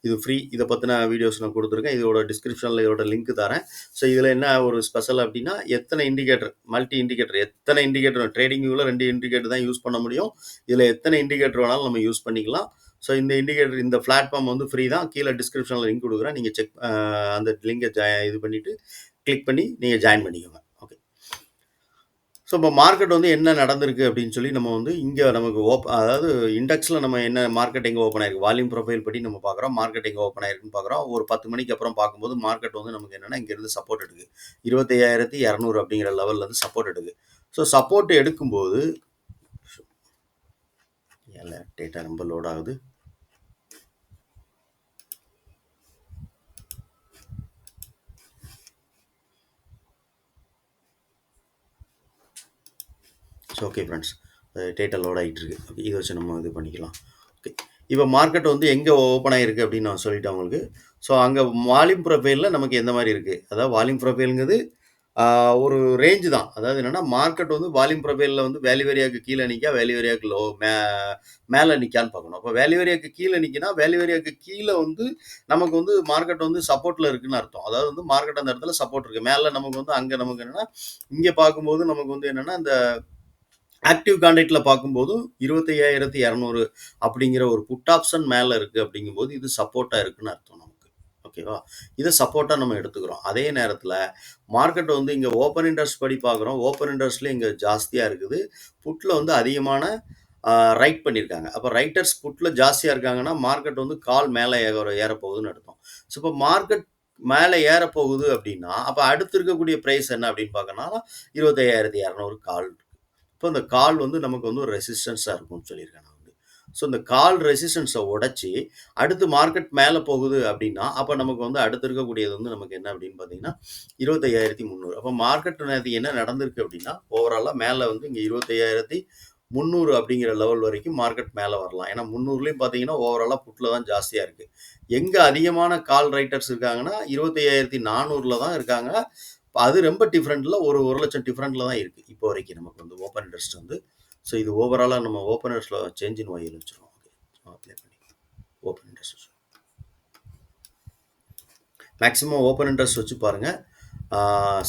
இது ஃப்ரீ. இதை பற்றின வீடியோஸ் நான் கொடுத்துருக்கேன். இதோட டிஸ்கிரிப்ஷனில் இதோட லிங்க் தரேன். ஸோ இதில் என்ன ஒரு ஸ்பெஷல் அப்படின்னா எத்தனை இண்டிகேட்டர், மல்டி இண்டிகேட்டர், எத்தனை இண்டிகேட்டர் ட்ரேடிங் வியூவில் 2 இண்டிகேட்டர் தான் யூஸ் பண்ண முடியும். இதில் எத்தனை இண்டிகேட்டர் வேணாலும் நம்ம யூஸ் பண்ணிக்கலாம். ஸோ இந்த இண்டிகேட்டர் இந்த பிளாட்ஃபார்ம் வந்து ஃப்ரீ தான். கீழே டிஸ்கிரிப்ஷனில் லிங்க் கொடுக்குறேன். நீங்கள் செக் அந்த லிங்கை இது பண்ணிவிட்டு கிளிக் பண்ணி நீங்கள் ஜாயின் பண்ணிக்கோங்க. ஓகே, ஸோ, இப்போ மார்க்கெட் வந்து என்ன நடந்திருக்கு அப்படின்னு சொல்லி நம்ம வந்து இங்க நமக்கு அதாவது இண்டெக்ஸ்ல நம்ம என்ன மார்க்கெட் எங்க ஓப்பன் ஆயிருக்கு. வால்யூம் ப்ரொஃபைல் படி நம்ம பார்க்குறோம். மார்க்கெட் எங்க ஓப்பன் ஆயிருக்குன்னு பார்க்குறோம். ஒரு 10 மணிக்கு அப்புறம் பார்க்கும்போது மார்க்கெட் வந்து நமக்கு என்னன்னா, இங்கேருந்து சப்போர்ட் எடுக்குது. 25,200 அப்படிங்கிற லெவல்ல இருந்து சப்போர்ட் எடுக்குது. ஸோ, சப்போர்ட் எடுக்கும்போது டேட்டா ரொம்ப லோட் ஆகுது. So, okay friends. Data load ஆகிட்டு இருக்கு. ஓகே, இதை வச்சு நம்ம இது பண்ணிக்கலாம். ஓகே. இப்போ மார்க்கெட் வந்து எங்கே ஓப்பன் ஆகிருக்கு அப்படின்னு நான் சொல்லிட்டேன் உங்களுக்கு. ஸோ, அங்கே வால்யூம் ப்ரொஃபைலில் நமக்கு எந்த மாதிரி இருக்குது, அதாவது வால்யூம் ப்ரொஃபைலுங்கிறது ஒரு ரேஞ்சு தான். அதாவது என்னென்னா மார்க்கெட் வந்து வால்யூம் ப்ரொஃபைலில் வந்து வேல்யூ ஏரியாவுக்கு கீழே நிற்கா, வேல்யூ ஏரியாவுக்கு மேலே நிற்கான்னு பார்க்கணும். அப்போ வேல்யூ ஏரியாவுக்கு கீழே நிற்கினா, வேல்யூ ஏரியாவுக்கு கீழே வந்து நமக்கு வந்து மார்க்கெட் வந்து சப்போர்ட்டில் இருக்குன்னு அர்த்தம். அதாவது வந்து மார்க்கெட் அந்த இடத்துல சப்போர்ட் இருக்குது. மேலே நமக்கு வந்து அங்கே நமக்கு என்னென்னா, இங்கே பார்க்கும்போது நமக்கு வந்து என்னென்னா, இந்த ஆக்டிவ் கான்ட்ராக்ட்ல பார்க்கும்போது 25,200 அப்படிங்கிற ஒரு புட் ஆப்ஷன் மேலே இருக்குது அப்படிங்கும்போது இது சப்போர்ட்டாக இருக்குன்னு அர்த்தம் நமக்கு. ஓகேவா? இதை சப்போர்ட்டாக நம்ம எடுத்துக்கிறோம். அதே நேரத்தில் மார்க்கெட் வந்து இங்கே ஓப்பன் இன்ட்ரெஸ்ட் படி பார்க்குறோம். ஓப்பன் இன்ட்ரெஸ்ட்ல இங்கே ஜாஸ்தியாக இருக்குது. புட்டில் வந்து அதிகமான ரைட் பண்ணியிருக்காங்க. அப்போ ரைட்டர்ஸ் புட்டில் ஜாஸ்தியாக இருக்காங்கன்னா மார்க்கெட் வந்து கால் மேலே ஏறப்போகுதுன்னு அர்த்தம். ஸோ, இப்போ மார்க்கெட் மேலே ஏறப்போகுது அப்படின்னா, அப்போ அடுத்து இருக்கக்கூடிய ப்ரைஸ் என்ன அப்படின்னு பார்க்கணும்னா 25,200 கால். இப்போ இந்த கால் வந்து நமக்கு வந்து ஒரு ரெசிஸ்டன்ஸாக இருக்கும்னு சொல்லியிருக்கேன் நான் வந்து. ஸோ, இந்த கால் ரெசிஸ்டன்ஸை உடைச்சி அடுத்து மார்க்கெட் மேலே போகுது அப்படின்னா, அப்போ நமக்கு வந்து அடுத்து இருக்கக்கூடியது வந்து நமக்கு என்ன அப்படின்னு பார்த்தீங்கன்னா 25,300. அப்போ மார்க்கெட் நேற்று என்ன நடந்திருக்கு அப்படின்னா, ஓவராலாக மேலே வந்து இங்கே 25,300 அப்படிங்கிற லெவல் வரைக்கும் மார்க்கெட் மேலே வரலாம். ஏன்னா 300லையும் பார்த்தீங்கன்னா ஓவராலாக புட்டில் தான் ஜாஸ்தியாக இருக்குது. எங்கே அதிகமான கால் ரைட்டர்ஸ் இருக்காங்கன்னா 25,400ல தான் இருக்காங்க. அது ரொம்ப டிஃப்ரெண்ட்டில் ஒரு 1,00,000 டிஃப்ரெண்ட்டில் தான் இருக்குது இப்போ வரைக்கும் நமக்கு வந்து ஓப்பன் இன்ட்ரெஸ்ட் வந்து. ஸோ, இது ஓவராலாக நம்ம ஓப்பன் இன்ட்ரெஸ்ட்டில் சேஞ்ச் இன் ஒய்யில் வச்சுருவோம். ஓகே, அப்ளை பண்ணி open interest maximum open interest வச்சு பாருங்கள்.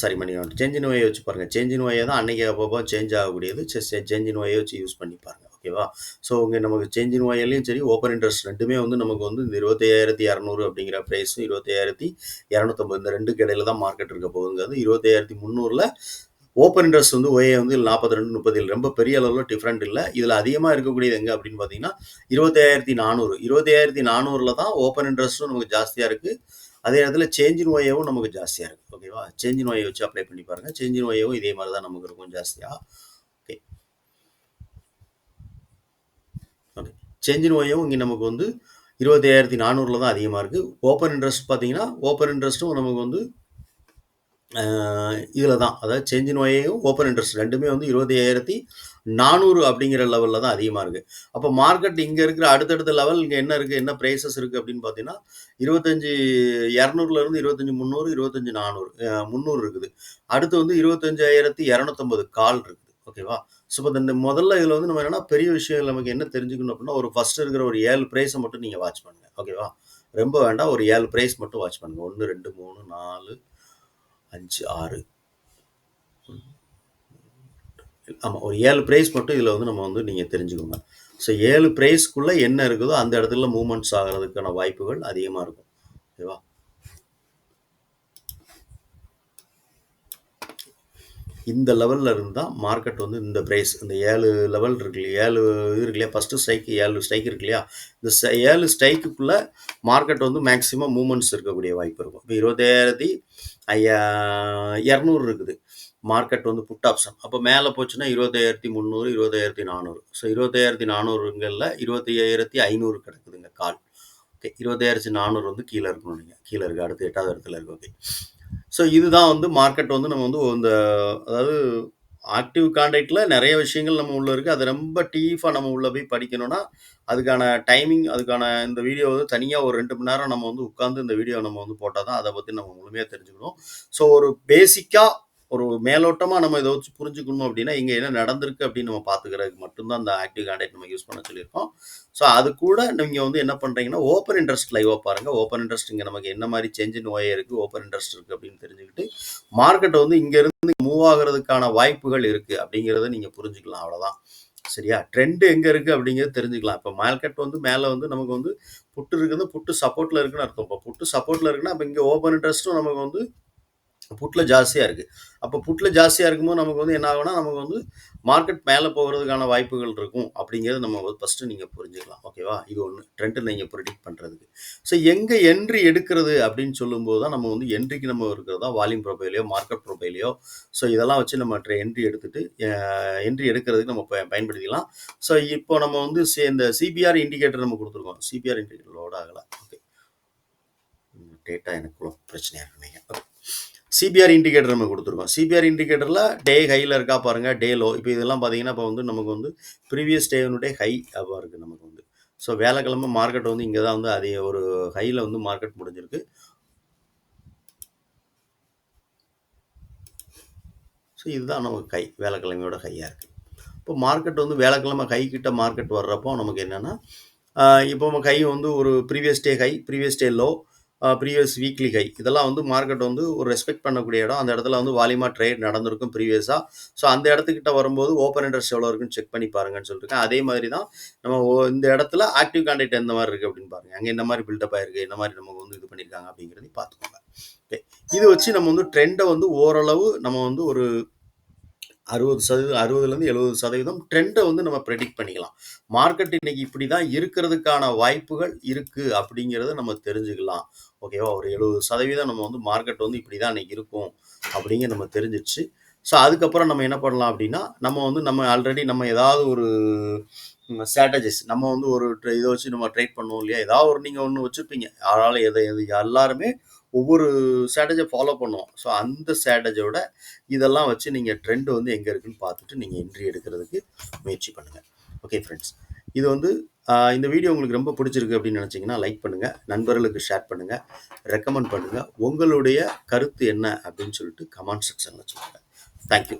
சாரி மணி சேஞ்ச் இன் ஒய்யை வச்சு பாருங்கள். சேஞ்ச் இன் ஒய்யை தான் அன்றைக்கி அப்பப்போ சேஞ்ச் ஆகக்கூடியது. சேஞ்ச் இன் ஒய்யை வச்சு யூஸ் பண்ணி பாருங்கள். ஓகேவா? ஸோ, இங்கே நமக்கு சேஞ்ச் இன் ஒய்லையும் சரி ஓப்பன் இன்ட்ரெஸ்ட் ரெண்டுமே வந்து நமக்கு வந்து இந்த 25,200 அப்படிங்கிற ப்ரைஸும் 25,250 இந்த ரெண்டுக்கு இடையில தான் மார்க்கெட் இருக்க போகுதுங்கிறது. 25,300ல ஓப்பன் இன்ட்ரெஸ்ட் வந்து ஒய்யை வந்து 42, 30 ரொம்ப பெரிய அளவில் டிஃப்ரெண்ட் இல்லை. இதில் அதிகமாக இருக்கக்கூடியது எங்கே அப்படின்னு பார்த்தீங்கன்னா 25,400. 25,400ல தான் ஓப்பன் இன்ட்ரெஸ்ட்டும் நமக்கு ஜாஸ்தியாக இருக்குது. அதே நேரத்தில் சேஞ்ச் இன் ஒய்யவும் நமக்கு ஜாஸ்தியாக இருக்குது. ஓகேவா? சேஞ்ச் இன் ஒய்யை வச்சு அப்ளை பண்ணி பாருங்கள். சேஞ்ச் இன் ஒய்யவும் இதே மாதிரி தான் நமக்கு இருக்கும் ஜாஸ்தியாக. Okay, okay. சேஞ்ச் இன் ஒய்யவும் இங்கே நமக்கு வந்து 25,400ல தான் அதிகமாக இருக்குது. ஓப்பன் இன்ட்ரெஸ்ட் பார்த்தீங்கன்னா ஓப்பன் இன்ட்ரெஸ்ட்டும் நமக்கு வந்து இதில் தான், அதாவது சேஞ்ச் இன் ஒய்யையும் ஓப்பன் இன்ட்ரெஸ்ட் ரெண்டுமே வந்து 25,400 அப்படிங்கிற லெவலில் தான் அதிகமாக இருக்குது. அப்போ மார்க்கெட் இங்கே இருக்கிற அடுத்தடுத்த லெவல் இங்கே என்ன இருக்குது, என்ன ப்ரைஸஸ் இருக்குது அப்படின்னு பார்த்தீங்கன்னா 25,200லேருந்து 25,300, 25,400 300 இருக்குது. அடுத்து வந்து 25,250 கால் இருக்குது. ஓகேவா? ஸோ, இப்போ இந்த முதல்ல இதில் வந்து நம்ம என்னென்னா பெரிய விஷயம் நமக்கு என்ன தெரிஞ்சுக்கணும் அப்படின்னா, ஒரு ஃபஸ்ட்டு இருக்கிற ஒரு 7 ப்ரைஸை மட்டும் நீங்கள் வாட்ச் பண்ணுங்கள். ஓகேவா? ரொம்ப வேண்டாம், ஒரு 7 ப்ரைஸ் மட்டும் வாட்ச் பண்ணுங்கள். 1, 2, 3, 4, 5, 6 ஆமாம், ஒரு 7 ப்ரைஸ் மட்டும் இதில் வந்து நம்ம வந்து நீங்கள் தெரிஞ்சுக்கோங்க. ஸோ, 7 ப்ரைஸ்க்குள்ளே என்ன இருக்குதோ அந்த இடத்துல மூவ்மெண்ட்ஸ் ஆகிறதுக்கான வாய்ப்புகள் அதிகமாக இருக்கும். ஓகேவா? இந்த லெவலில் இருந்தால் மார்க்கெட் வந்து இந்த ப்ரைஸ் இந்த 7 லெவல் இருக்கு இல்லையா, 7 இது இருக்கு இல்லையா, ஃபஸ்ட்டு ஸ்ட்ரைக்கு 7 ஸ்ட்ரைக் இருக்கு இல்லையா, இந்த 7 ஸ்ட்ரைக்குள்ளே மார்க்கெட் வந்து மேக்ஸிமம் மூவ்மெண்ட்ஸ் இருக்கக்கூடிய வாய்ப்பு இருக்கும். இப்போ 25,200 இருக்குது மார்க்கெட் வந்து புட் ஆப்ஷன். அப்போ மேலே போச்சுன்னா 25,300, 25,400. ஸோ, 25,400ங்களில் 25,500 கிடக்குதுங்க கால். ஓகே, 25,400 வந்து கீழே இருக்கணும். நீங்கள் கீழே இருக்குது, அடுத்து 8வது இடத்துல இருக்குது. ஓகே, ஸோ இதுதான் வந்து மார்க்கெட் வந்து நம்ம வந்து இந்த அதாவது ஆக்டிவ் கான்ட்ராக்டில் நிறைய விஷயங்கள் நம்ம உள்ளே இருக்குது. அது ரொம்ப டீஃபாக நம்ம உள்ளே போய் படிக்கணும்னா அதுக்கான டைமிங், அதுக்கான இந்த வீடியோ வந்து தனியாக ஒரு 2 மணி நேரம் நம்ம வந்து உட்காந்து இந்த வீடியோ நம்ம வந்து போட்டால் தான் அதை பற்றி நம்ம முழுமையாக தெரிஞ்சுக்கணும். ஸோ, ஒரு பேசிக்காக ஒரு மேலோட்டமாக நம்ம இதை வச்சு புரிஞ்சுக்கணும் அப்படின்னா இங்கே என்ன நடந்திருக்கு அப்படின்னு நம்ம பார்த்துக்கிறதுக்கு மட்டும்தான் இந்த ஆக்டிவ் கான்ட்ராக்ட் நம்ம யூஸ் பண்ண சொல்லியிருக்கோம். ஸோ, அது கூட நீங்கள் வந்து என்ன பண்ணுறீங்கன்னா ஓப்பன் இன்ட்ரெஸ்ட் லைவாக பாருங்கள். ஓப்பன் இன்ட்ரெஸ்ட் இங்கே நமக்கு என்ன மாதிரி சேஞ்ச் இன் ஒய் இருக்குது, ஓப்பன் இன்ட்ரெஸ்ட் இருக்குது அப்படின்னு தெரிஞ்சுக்கிட்டு மார்க்கெட் வந்து இங்கேருந்து மூவ் ஆகிறதுக்கான வாய்ப்புகள் இருக்குது அப்படிங்கிறத நீங்கள் புரிஞ்சுக்கலாம். அவ்வளோதான். சரியா? ட்ரெண்டு எங்கே இருக்குது அப்படிங்கிறது தெரிஞ்சுக்கலாம். இப்போ மார்க்கெட் வந்து மேலே வந்து நமக்கு வந்து புட்டு இருக்குது, புட்டு சப்போர்ட்டில் இருக்குன்னு அர்த்தம். இப்போ புட்டு சப்போர்ட்டில் இருக்குன்னா அப்போ இங்கே ஓப்பன் இன்ட்ரெஸ்ட்டும் நமக்கு வந்து புட்ல ஜாஸ்தியா இருக்கு. அப்ப புட்ல ஜாஸ்தியா இருக்கும்போது நமக்கு வந்து என்ன ஆகும்னா, நமக்கு வந்து மார்க்கெட் மேல போகுறதுக்கான வாய்ப்புகள் இருக்கும். அப்படிங்கிறத நம்ம ஃபர்ஸ்ட்டு நீங்க புரிஞ்சுக்கலாம். ஓகேவா? இது ஒண்ணு. ட்ரெண்ட் நீங்க பிரெடிக்ட் பண்றதுக்கு. ஸோ எங்க என்ட்ரி எடுக்கிறது அப்படின்னு சொல்லும்போது தான் நம்ம வந்து என்ட்ரிக்கு நம்ம இருக்கிறது தான் வால்யூம் ப்ரொஃபைலையோ, மார்க்கெட் ப்ரொஃபைலையோ ஸோ இதெல்லாம் வச்சு நம்ம என்ட்ரி எடுத்துட்டு என்ட்ரி எடுக்கிறதுக்கு நம்ம பயன்படுத்திக்கலாம். ஸோ இப்போ நம்ம வந்து இந்த சிபிஆர் இண்டிகேட்டர் நம்ம குடுத்துருக்கோம். சிபிஆர் இண்டிகேட்டர் லோட் ஆகல. ஓகே. டேட்டா எனக்குள்ள பிரச்சனையா இருக்குன்னு நெனைக்கிறேன். சிபிஆர் இண்டிகேட்டர் நம்ம குடுத்துருக்கோம். சிபிஆர் இண்டிகேட்டர்ல டே ஹைல இருக்கா பாருங்க, டே லோ. இப்ப இதெல்லாம் பார்த்தீங்கன்னா, இப்ப வந்து நமக்கு வந்து ப்ரீவியஸ் டேவினுடைய ஹை அப்ப இருக்கு நமக்கு வந்து. ஸோ வியாழக்கிழமை மார்க்கெட் வந்து இங்க தான் வந்து அதே ஒரு ஹைல வந்து மார்க்கெட் முடிஞ்சிருக்கு. ஸோ இதுதான் நமக்கு ஹை. வியாழக்கிழமையோட ஹையா இருக்கு. இப்போ மார்க்கெட் வந்து வியாழக்கிழமை ஹை கிட்ட மார்க்கெட் வர்றப்போ நமக்கு என்னன்னா, இப்போ நம்ம ஹை வந்து ஒரு previous day high, previous day low, previous weekly high இதெல்லாம் வந்து மார்க்கெட் வந்து ஒரு ரெஸ்பெக்ட் பண்ணக்கூடிய இடம். அந்த இடத்துல வந்து வால்யூமா ட்ரேட் நடந்திருக்கும் ப்ரீவியஸா. ஸோ அந்த இடத்துக்கிட்ட வரும்போது ஓப்பன் இன்ட்ரெஸ்ட் எவ்வளோ இருக்குன்னு செக் பண்ணி பாருங்கன்னு சொல்லியிருக்கேன். அதே மாதிரி தான் நம்ம இந்த இடத்துல ஆக்டிவ் கான்ட்ராக்ட் எந்த மாதிரி இருக்கு அப்படின்னு பாருங்க. அங்கே என்ன மாதிரி பில்டப் ஆயிருக்கு, என்ன மாதிரி நமக்கு வந்து இது பண்ணியிருக்காங்க அப்படிங்கிறதையும் பார்த்துக்கோங்க. ஓகே. இது வச்சு நம்ம வந்து ட்ரெண்டை வந்து ஓரளவு நம்ம வந்து ஒரு 60% 60லேருந்து 70% ட்ரெண்டை வந்து நம்ம ப்ரெடிக்ட் பண்ணிக்கலாம். மார்க்கெட் இன்னைக்கு இப்படி தான் இருக்கிறதுக்கான வாய்ப்புகள் இருக்கு அப்படிங்கிறத நம்ம தெரிஞ்சுக்கலாம். ஓகேவா? ஒரு 70% நம்ம வந்து மார்க்கெட் வந்து இப்படி தான் இன்னைக்கு இருக்கும் அப்படிங்க நம்ம தெரிஞ்சிருச்சு. ஸோ அதுக்கப்புறம் நம்ம என்ன பண்ணலாம் அப்படின்னா, நம்ம வந்து நம்ம ஆல்ரெடி நம்ம ஏதாவது ஒரு ஸ்ட்ராட்டஜிஸ் நம்ம வந்து ஒரு இதை வச்சு நம்ம ட்ரேட் பண்ணுவோம் இல்லையா? ஏதாவது ஒரு நீங்கள் ஒன்று வச்சுருப்பீங்க. அதனால் எது எது எல்லாருமே ஒவ்வொரு ஸ்ட்ராட்டஜியை ஃபாலோ பண்ணுவோம். ஸோ அந்த ஸ்ட்ராட்டஜியோட இதெல்லாம் வச்சு நீங்கள் ட்ரெண்ட் வந்து எங்கே இருக்குன்னு பார்த்துட்டு நீங்கள் என்ட்ரி எடுக்கிறதுக்கு முயற்சி பண்ணுங்கள். ஓகே ஃப்ரெண்ட்ஸ், இது வந்து இந்த வீடியோ உங்களுக்கு ரொம்ப பிடிச்சிருக்கு அப்படின்னு நினச்சிங்கன்னா லைக் பண்ணுங்கள், நண்பர்களுக்கு ஷேர் பண்ணுங்கள், ரெக்கமெண்ட் பண்ணுங்கள். உங்களுடைய கருத்து என்ன அப்படின்னு சொல்லிட்டு கமெண்ட் செக்ஷனில் சொல்லுங்கள். தேங்க்யூ.